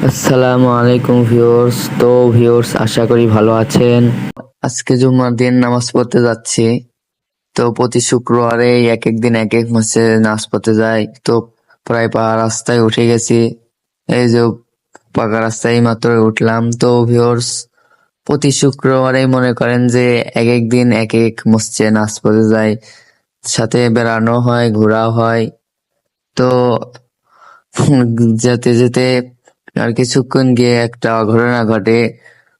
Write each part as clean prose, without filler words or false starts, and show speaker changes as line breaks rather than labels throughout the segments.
আসসালামু আলাইকুম ভিউয়ার্স। তো ভিউয়ার্স, আশা করি ভালো আছেন। আজকে জুম্মার দিন নামাজ পড়তে যাচ্ছি। তো প্রতি শুক্রবারে এক এক দিন এক এক মাসে নামাজ পড়তে যাই। তো প্রায় পাকা রাস্তায় উঠে গেছি। এই যে পাকা রাস্তায় মাত্র উঠলাম। তো ভিউয়ার্স, প্রতি শুক্রবারেই মনে করেন যে এক এক দিন এক এক মসজিদে নামাজ পড়তে যাই, সাথে বেড়ানো হয়, ঘোরা হয়। তো যেতে যেতে আর কিছুক্ষণ গিয়ে একটা অঘটনা ঘটে।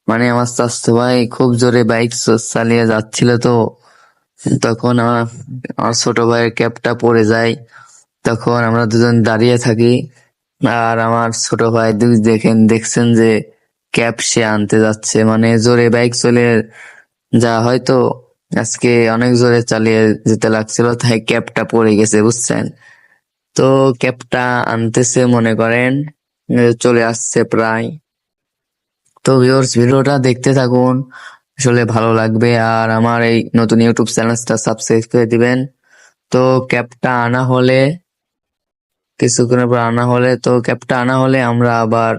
মানে আমার চাচাতো ভাই খুব জোরে বাইক চালিয়ে যাচ্ছিল। তো তখন আমার ছোট ভাইয়ের ক্যাপটা পড়ে যায়। তখন আমরা দুজন দাঁড়িয়ে থাকি, আর আমার ছোট ভাই দেখছেন যে ক্যাপ সে আনতে যাচ্ছে, মানে জোরে বাইক চলে যা, হয়তো আজকে অনেক জোরে চালিয়ে যেতে লাগছিল, তাই ক্যাপটা পড়ে গেছে, বুঝছেন। তো ক্যাপটা আনতেছে, মনে করেন চলে আসছে প্রায়। তো ভিউয়ার্স, ভিডিওটা দেখতে থাকুন, আসলে ভালো লাগবে। আর আমার এই নতুন ইউটিউব চ্যানেলটা সাবস্ক্রাইব করে দিবেন। তো ক্যাপটা আনা হলে, কিছুক্ষণের পর আনা হলে, তো ক্যাপটা আনা হলে আমরা আবার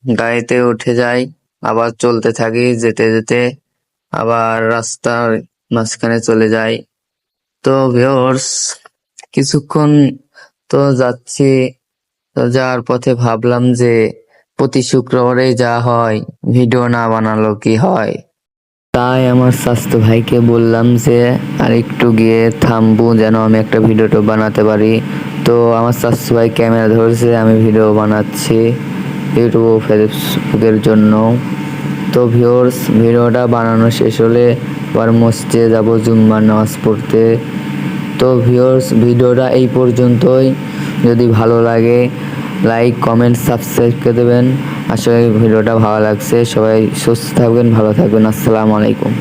গাড়িতে উঠে যাই, আবার চলতে থাকি। যেতে যেতে আবার রাস্তার মাঝখানে চলে যাই। তো ভিউয়ার্স, কিছুক্ষণ তো যাচ্ছি। তো যাওয়ার পথে ভাবলাম যে প্রতি শুক্রবারে যা হয়, ভিডিও না বানালো কি হয়। তাই আমার স্বাস্থ্য ভাইকে বললাম যে আর একটু গিয়ে থামবো, যেন আমি একটা ভিডিওটা বানাতে পারি। তো আমার স্বাস্থ্য ভাই ক্যামেরা ধরছে, আমি ভিডিও বানাচ্ছি ইউটিউব ও ফেসবুকের জন্য। তো ভিউয়ার্স, ভিডিওটা বানানো শেষ হলে আবার মসজিদে যাব জুম্মার নামাজ পড়তে। তো ভিউয়ার্স, ভিডিওটা এই পর্যন্তই। যদি ভালো লাগে লাইক, কমেন্ট, সাবস্ক্রাইব করে দেবেন। আশা করি ভিডিওটা ভালো লাগছে। সবাই সুস্থ থাকবেন, ভালো থাকবেন। আসসালামু আলাইকুম।